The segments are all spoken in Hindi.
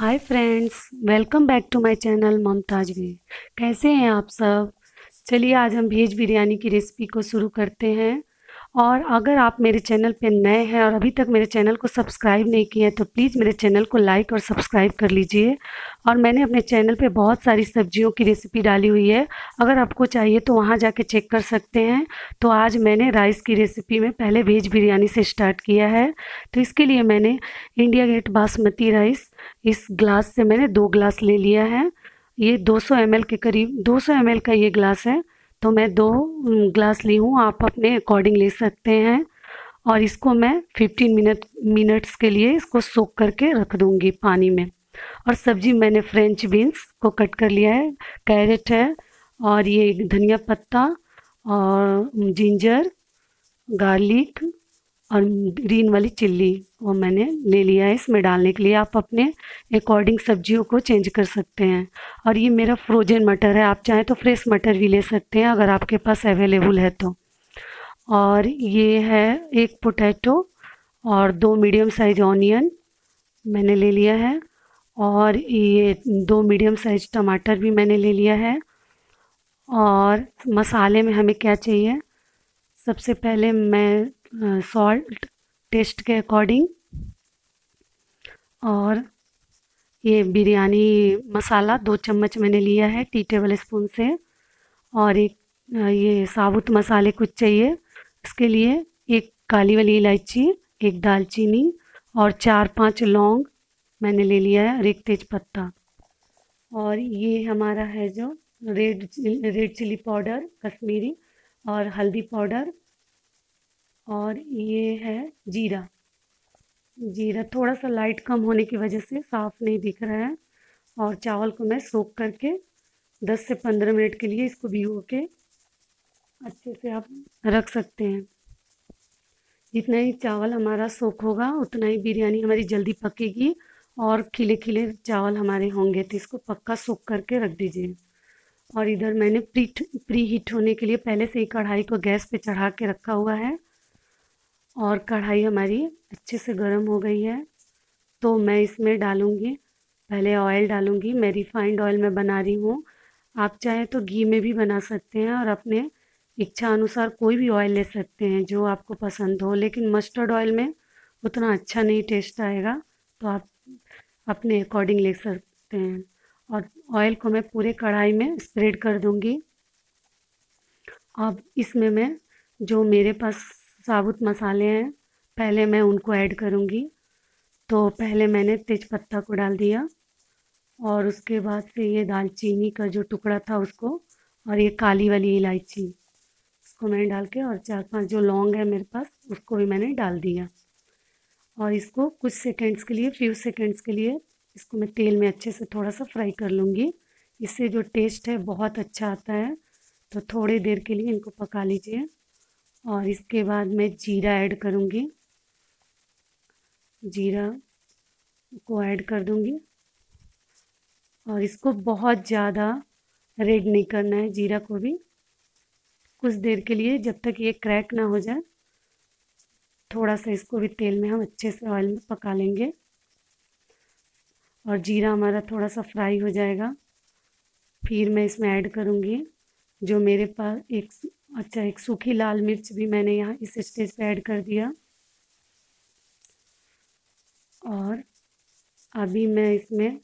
Hi friends, welcome back to my channel Mumtaz भी। कैसे हैं आप सब? चलिए आज हम वेज बिरयानी की रेसिपी को शुरू करते हैं। और अगर आप मेरे चैनल पे नए हैं और अभी तक मेरे चैनल को सब्सक्राइब नहीं किए हैं तो प्लीज़ मेरे चैनल को लाइक और सब्सक्राइब कर लीजिए। और मैंने अपने चैनल पे बहुत सारी सब्जियों की रेसिपी डाली हुई है, अगर आपको चाहिए तो वहाँ जाके चेक कर सकते हैं। तो आज मैंने राइस की रेसिपी में पहले वेज बिरयानी से स्टार्ट किया है। तो इसके लिए मैंने इंडिया गेट बासमती राइस इस ग्लास से मैंने 2 ग्लास ले लिया है। ये 200 ml के करीब 200 ml का ये ग्लास है। तो मैं 2 ग्लास ली हूँ, आप अपने अकॉर्डिंग ले सकते हैं। और इसको मैं 15 मिनट्स के लिए इसको सोक करके रख दूँगी पानी में। और सब्ज़ी मैंने फ्रेंच बीन्स को कट कर लिया है, कैरेट है, और ये धनिया पत्ता और जिंजर, गार्लिक और ग्रीन वाली चिल्ली वो मैंने ले लिया है इसमें डालने के लिए। आप अपने अकॉर्डिंग सब्जियों को चेंज कर सकते हैं। और ये मेरा फ्रोजन मटर है, आप चाहें तो फ्रेश मटर भी ले सकते हैं अगर आपके पास अवेलेबल है तो। और ये है एक पोटैटो और 2 मीडियम साइज ऑनियन मैंने ले लिया है। और ये 2 मीडियम साइज टमाटर भी मैंने ले लिया है। और मसाले में हमें क्या चाहिए, सबसे पहले मैं सॉल्ट टेस्ट के अकॉर्डिंग, और ये बिरयानी मसाला 2 चम्मच मैंने लिया है टी टेबल स्पून से। और एक ये साबुत मसाले कुछ चाहिए, इसके लिए एक काली वाली इलायची, एक दालचीनी और 4-5 लौंग मैंने ले लिया है, और एक तेज पत्ता। और ये हमारा है जो रेड चिली पाउडर कश्मीरी, और हल्दी पाउडर, और ये है जीरा। जीरा थोड़ा सा लाइट कम होने की वजह से साफ़ नहीं दिख रहा है। और चावल को मैं सोख करके 10 से 15 मिनट के लिए इसको भिगो के अच्छे से आप रख सकते हैं। जितना ही चावल हमारा सोख होगा उतना ही बिरयानी हमारी जल्दी पकेगी और खिले खिले चावल हमारे होंगे। तो इसको पक्का सोख करके रख दीजिए। और इधर मैंने प्री हीट होने के लिए पहले से ही कढ़ाई को गैस पे चढ़ा के रखा हुआ है। और कढ़ाई हमारी अच्छे से गर्म हो गई है। तो मैं इसमें डालूँगी, पहले ऑयल डालूँगी। मैं रिफ़ाइंड ऑयल में बना रही हूँ, आप चाहें तो घी में भी बना सकते हैं और अपने इच्छा अनुसार कोई भी ऑयल ले सकते हैं जो आपको पसंद हो। लेकिन मस्टर्ड ऑयल में उतना अच्छा नहीं टेस्ट आएगा, तो आप अपने अकॉर्डिंग ले सकते हैं। और ऑयल को मैं पूरे कढ़ाई में स्प्रेड कर दूँगी। अब इसमें मैं जो मेरे पास साबुत मसाले हैं पहले मैं उनको ऐड करूँगी। तो पहले मैंने तेज़पत्ता को डाल दिया, और उसके बाद से ये दालचीनी का जो टुकड़ा था उसको, और ये काली वाली इलायची इसको मैंने डाल के, और 4-5 जो लौंग है मेरे पास उसको भी मैंने डाल दिया। और इसको कुछ सेकंड्स के लिए, फ्यू सेकंड्स के लिए इसको मैं तेल में अच्छे से थोड़ा सा फ्राई कर लूँगी। इससे जो टेस्ट है बहुत अच्छा आता है। तो थोड़ी देर के लिए इनको पका लीजिए। और इसके बाद मैं जीरा ऐड करूँगी, जीरा को ऐड कर दूँगी। और इसको बहुत ज़्यादा रेड नहीं करना है जीरा को भी, कुछ देर के लिए जब तक ये क्रैक ना हो जाए थोड़ा सा इसको भी तेल में हम अच्छे से ऑयल में पका लेंगे। और जीरा हमारा थोड़ा सा फ्राई हो जाएगा, फिर मैं इसमें ऐड करूँगी जो मेरे पास एक सूखी लाल मिर्च भी मैंने यहाँ इस स्टेज पे ऐड कर दिया। और अभी मैं इसमें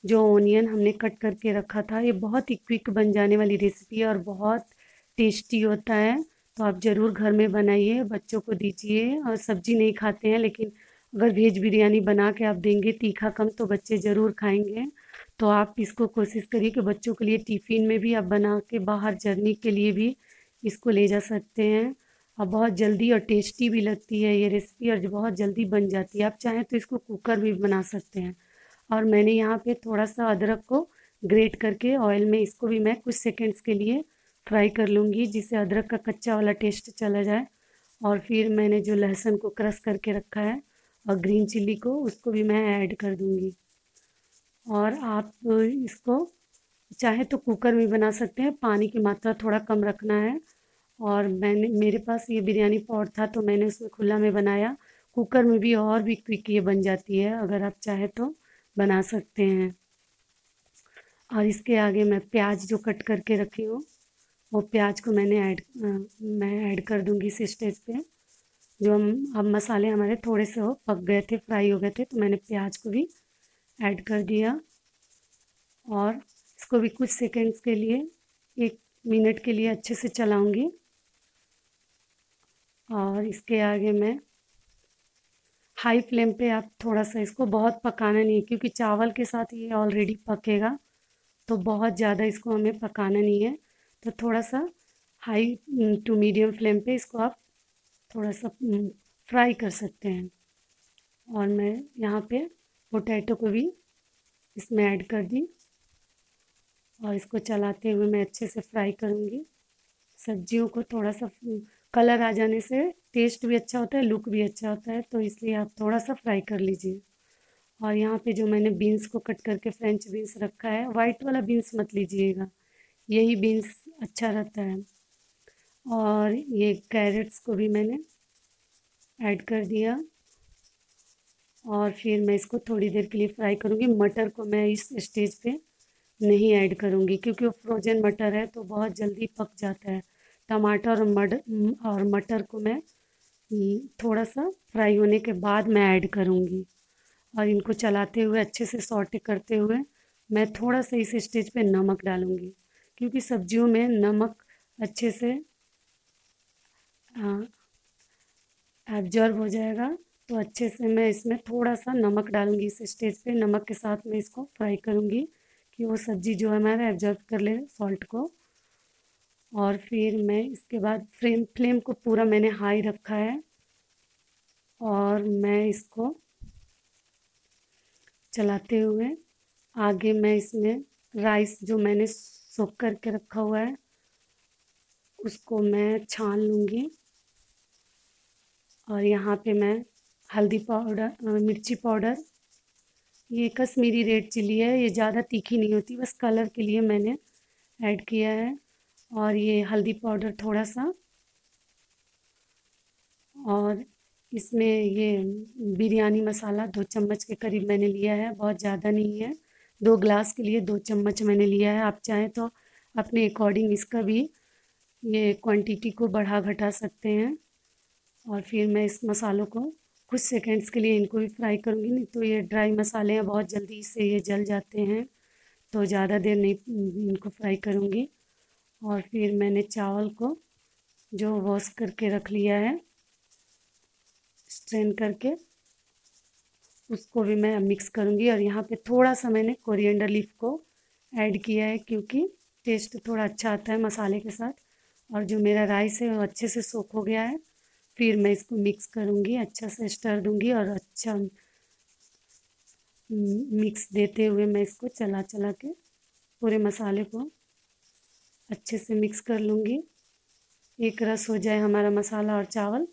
जो ओनियन हमने कट करके रखा था, ये बहुत ही क्विक बन जाने वाली रेसिपी है और बहुत टेस्टी होता है। तो आप ज़रूर घर में बनाइए, बच्चों को दीजिए। और सब्ज़ी नहीं खाते हैं लेकिन अगर वेज बिरयानी बना के आप देंगे तीखा कम तो बच्चे ज़रूर खाएंगे। तो आप इसको कोशिश करिए कि बच्चों के लिए टिफ़िन में भी आप बना के बाहर जर्नी के लिए भी इसको ले जा सकते हैं। और बहुत जल्दी और टेस्टी भी लगती है ये रेसिपी, और जो बहुत जल्दी बन जाती है। आप चाहें तो इसको कुकर में भी बना सकते हैं। और मैंने यहाँ पे थोड़ा सा अदरक को ग्रेट करके ऑयल में इसको भी मैं कुछ सेकंड्स के लिए फ्राई कर लूँगी, जिससे अदरक का कच्चा वाला टेस्ट चला जाए। और फिर मैंने जो लहसुन को क्रश करके रखा है और ग्रीन चिल्ली को, उसको भी मैं ऐड कर दूँगी। और आप इसको चाहे तो कुकर में बना सकते हैं, पानी की मात्रा थोड़ा कम रखना है। और मेरे पास ये बिरयानी पॉट था तो मैंने उसमें खुला में बनाया। कुकर में भी और भी क्विक ये बन जाती है अगर आप चाहें तो। बना सकते हैं। और इसके आगे मैं प्याज जो कट करके रखी हूँ, वो प्याज को मैं ऐड कर दूँगी इस स्टेज पे। जो हम अब मसाले हमारे थोड़े से हो पक गए थे, फ्राई हो गए थे, तो मैंने प्याज को भी ऐड कर दिया और इसको भी कुछ सेकंड्स के लिए, 1 मिनट के लिए अच्छे से चलाऊंगी। और इसके आगे मैं हाई फ्लेम पे, आप थोड़ा सा इसको बहुत पकाना नहीं है क्योंकि चावल के साथ ये ऑलरेडी पकेगा, तो बहुत ज़्यादा इसको हमें पकाना नहीं है। तो थोड़ा सा हाई टू मीडियम फ्लेम पे इसको आप थोड़ा सा फ्राई कर सकते हैं। और मैं यहाँ पे पोटैटो को भी इसमें ऐड कर दी और इसको चलाते हुए मैं अच्छे से फ्राई करूँगी। सब्जियों को थोड़ा सा कलर आ जाने से टेस्ट भी अच्छा होता है, लुक भी अच्छा होता है, तो इसलिए आप थोड़ा सा फ्राई कर लीजिए। और यहाँ पे जो मैंने बीन्स को कट करके फ्रेंच बीन्स रखा है, वाइट वाला बीन्स मत लीजिएगा, यही बीन्स अच्छा रहता है। और ये कैरेट्स को भी मैंने ऐड कर दिया और फिर मैं इसको थोड़ी देर के लिए फ्राई करूँगी। मटर को मैं इस स्टेज पे नहीं ऐड करूँगी क्योंकि वो फ्रोजन मटर है तो बहुत जल्दी पक जाता है। टमाटर और मटर को मैं थोड़ा सा फ्राई होने के बाद मैं ऐड करूँगी। और इनको चलाते हुए अच्छे से सॉटे करते हुए मैं थोड़ा सा इस स्टेज पे नमक डालूँगी क्योंकि सब्जियों में नमक अच्छे से एब्जॉर्ब हो जाएगा। तो अच्छे से मैं इसमें थोड़ा सा नमक डालूँगी इस स्टेज पे। नमक के साथ मैं इसको फ्राई करूँगी कि वो सब्ज़ी जो है हमारा एब्जॉर्ब कर ले सॉल्ट को। और फिर मैं इसके बाद फ्लेम को पूरा मैंने हाई रखा है और मैं इसको चलाते हुए आगे मैं इसमें राइस जो मैंने सोख करके रखा हुआ है उसको मैं छान लूँगी। और यहाँ पे मैं हल्दी पाउडर, मिर्ची पाउडर, ये कश्मीरी रेड चिली है, ये ज़्यादा तीखी नहीं होती, बस कलर के लिए मैंने ऐड किया है। और ये हल्दी पाउडर थोड़ा सा, और इसमें ये बिरयानी मसाला 2 चम्मच के करीब मैंने लिया है, बहुत ज़्यादा नहीं है। 2 ग्लास के लिए 2 चम्मच मैंने लिया है। आप चाहें तो अपने अकॉर्डिंग इसका भी ये क्वांटिटी को बढ़ा घटा सकते हैं। और फिर मैं इस मसालों को कुछ सेकंड्स के लिए इनको भी फ्राई करूँगी, नहीं तो ये ड्राई मसाले हैं, बहुत जल्दी से ये जल जाते हैं, तो ज़्यादा देर नहीं इनको फ्राई करूँगी। और फिर मैंने चावल को जो वॉश करके रख लिया है स्ट्रेन करके, उसको भी मैं मिक्स करूँगी। और यहाँ पे थोड़ा सा मैंने कोरिएंडर लीफ को ऐड किया है क्योंकि टेस्ट थोड़ा अच्छा आता है मसाले के साथ। और जो मेरा राइस है वो अच्छे से सोख हो गया है। फिर मैं इसको मिक्स करूँगी, अच्छा से स्टर दूँगी और अच्छा मिक्स देते हुए मैं इसको चला चला के पूरे मसाले को अच्छे से मिक्स कर लूँगी। एक रस हो जाए हमारा मसाला और चावल।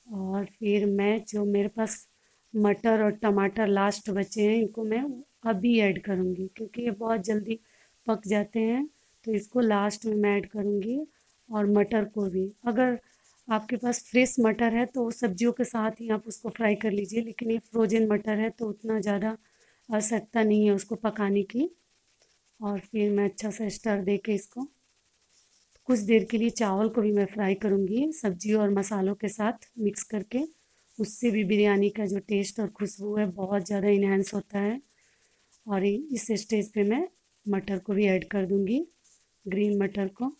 और फिर मैं जो मेरे पास मटर और टमाटर लास्ट बचे हैं इनको मैं अभी ऐड करूँगी क्योंकि ये बहुत जल्दी पक जाते हैं, तो इसको लास्ट में मैं ऐड करूँगी। और मटर को भी, अगर आपके पास फ्रेश मटर है तो सब्जियों के साथ ही आप उसको फ्राई कर लीजिए, लेकिन ये फ्रोजन मटर है तो उतना ज़्यादा आवश्यकता नहीं है उसको पकाने की। और फिर मैं अच्छा सा स्टर दे के इसको कुछ देर के लिए चावल को भी मैं फ्राई करूँगी सब्जी और मसालों के साथ मिक्स करके। उससे भी बिरयानी का जो टेस्ट और खुशबू है बहुत ज़्यादा इन्हेंस होता है। और इस स्टेज पे मैं मटर को भी ऐड कर दूँगी, ग्रीन मटर को।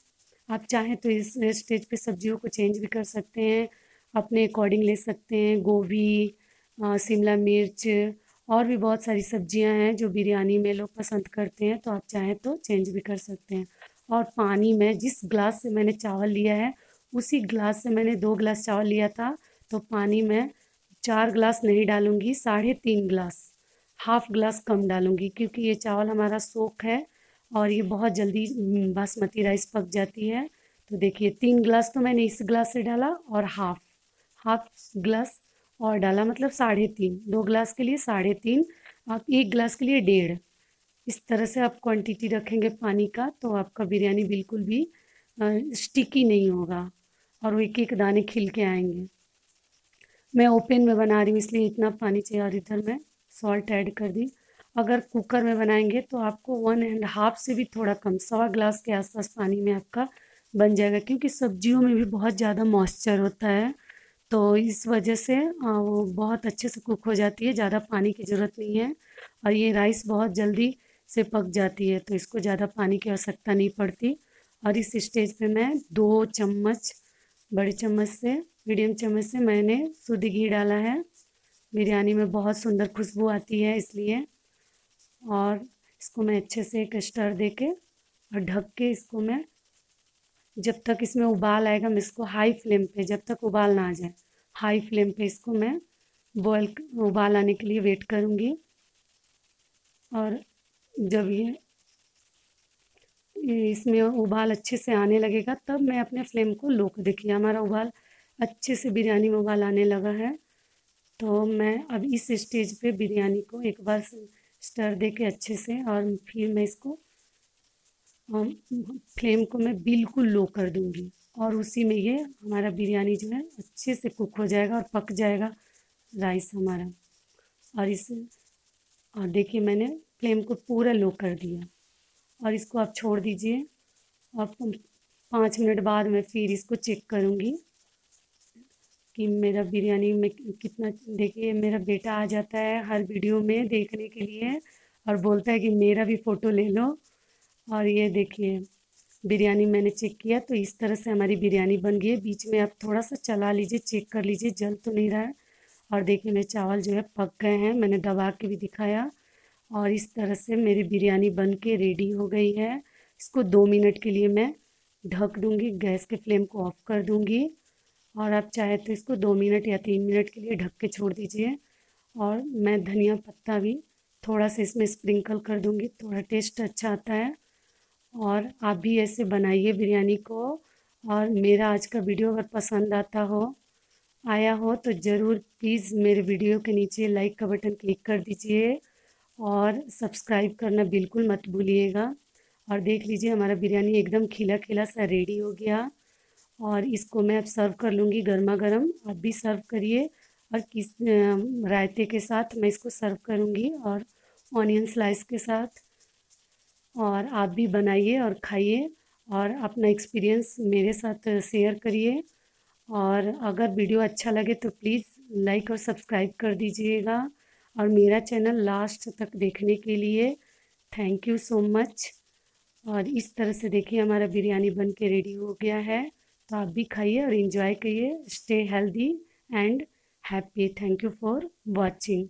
आप चाहें तो इस स्टेज पे सब्जियों को चेंज भी कर सकते हैं, अपने अकॉर्डिंग ले सकते हैं। गोभी, शिमला मिर्च और भी बहुत सारी सब्जियां हैं जो बिरयानी में लोग पसंद करते हैं, तो आप चाहें तो चेंज भी कर सकते हैं। और पानी में जिस ग्लास से मैंने चावल लिया है उसी ग्लास से मैंने 2 ग्लास चावल लिया था, तो पानी में 4 ग्लास नहीं डालूँगी, 3.5 ग्लास, हाफ़ ग्लास कम डालूँगी क्योंकि ये चावल हमारा सोख है और ये बहुत जल्दी बासमती राइस पक जाती है। तो देखिए 3 ग्लास तो मैंने इस ग्लास से डाला और हाफ़ हाफ़ ग्लास और डाला, मतलब 3.5, 2 ग्लास के लिए 3.5, आप 1 ग्लास के लिए 1.5। इस तरह से आप क्वांटिटी रखेंगे पानी का तो आपका बिरयानी बिल्कुल भी स्टिकी नहीं होगा और वो एक एक दाने खिल के आएंगे। मैं ओपन में बना रही हूँ इसलिए इतना पानी चाहिए। और इधर मैं सॉल्ट ऐड कर दी। अगर कुकर में बनाएंगे तो आपको 1.5 से भी थोड़ा कम, 1.25 गिलास के आसपास पानी में आपका बन जाएगा, क्योंकि सब्जियों में भी बहुत ज़्यादा मॉइस्चर होता है। तो इस वजह से वो बहुत अच्छे से कुक हो जाती है, ज़्यादा पानी की ज़रूरत नहीं है। और ये राइस बहुत जल्दी से पक जाती है, तो इसको ज़्यादा पानी की आवश्यकता नहीं पड़ती। और इस स्टेज पे मैं 2 चम्मच, बड़े चम्मच से, मीडियम चम्मच से मैंने शुद्ध घी डाला है। बिरयानी में बहुत सुंदर खुशबू आती है इसलिए। और इसको मैं अच्छे से एक स्टर दे के और ढक के इसको मैं, जब तक इसमें उबाल आएगा, मैं इसको हाई फ्लेम पे, जब तक उबाल ना आ जाए, हाई फ्लेम पे इसको मैं बॉयल, उबाल आने के लिए वेट करूँगी। और जब ये इसमें उबाल अच्छे से आने लगेगा, तब मैं अपने फ्लेम को लो कर, देखिए हमारा उबाल अच्छे से, बिरयानी में उबाल आने लगा है। तो मैं अब इस स्टेज पे बिरयानी को एक बार स्टर दे के अच्छे से, और फिर मैं इसको फ्लेम को मैं बिल्कुल लो कर दूंगी। और उसी में ये हमारा बिरयानी जो है अच्छे से कुक हो जाएगा और पक जाएगा राइस हमारा। और इस, और देखिए मैंने फ्लेम को पूरा लो कर दिया। और इसको आप छोड़ दीजिए। और 5 मिनट बाद मैं फिर इसको चेक करूँगी कि मेरा बिरयानी में कितना। देखिए मेरा बेटा आ जाता है हर वीडियो में देखने के लिए और बोलता है कि मेरा भी फ़ोटो ले लो। और ये देखिए बिरयानी मैंने चेक किया तो इस तरह से हमारी बिरयानी बन गई है। बीच में आप थोड़ा सा चला लीजिए, चेक कर लीजिए जल तो नहीं रहा है। और देखिए मेरे चावल जो है पक गए हैं, मैंने दबा के भी दिखाया। और इस तरह से मेरी बिरयानी बन के रेडी हो गई है। इसको 2 मिनट के लिए मैं ढक दूँगी, गैस के फ्लेम को ऑफ कर दूँगी। और आप चाहे तो इसको 2 मिनट या 3 मिनट के लिए ढक के छोड़ दीजिए। और मैं धनिया पत्ता भी थोड़ा सा इसमें स्प्रिंकल कर दूँगी, थोड़ा टेस्ट अच्छा आता है। और आप भी ऐसे बनाइए बिरयानी को। और मेरा आज का वीडियो अगर पसंद आया हो तो ज़रूर प्लीज़ मेरे वीडियो के नीचे लाइक का बटन क्लिक कर दीजिए और सब्सक्राइब करना बिल्कुल मत भूलिएगा। और देख लीजिए हमारा बिरयानी एकदम खिला खिला सा रेडी हो गया। और इसको मैं अब सर्व कर लूँगी गर्मा गर्म। आप भी सर्व करिए। और रायते के साथ मैं इसको सर्व करूँगी, और ऑनियन स्लाइस के साथ। और आप भी बनाइए और खाइए और अपना एक्सपीरियंस मेरे साथ शेयर करिए। और अगर वीडियो अच्छा लगे तो प्लीज़ लाइक और सब्सक्राइब कर दीजिएगा। और मेरा चैनल लास्ट तक देखने के लिए थैंक यू सो मच। और इस तरह से देखिए हमारा बिरयानी बन के रेडी हो गया है। तो आप भी खाइए और इन्जॉय करिए। Stay healthy and happy. Thank you for watching.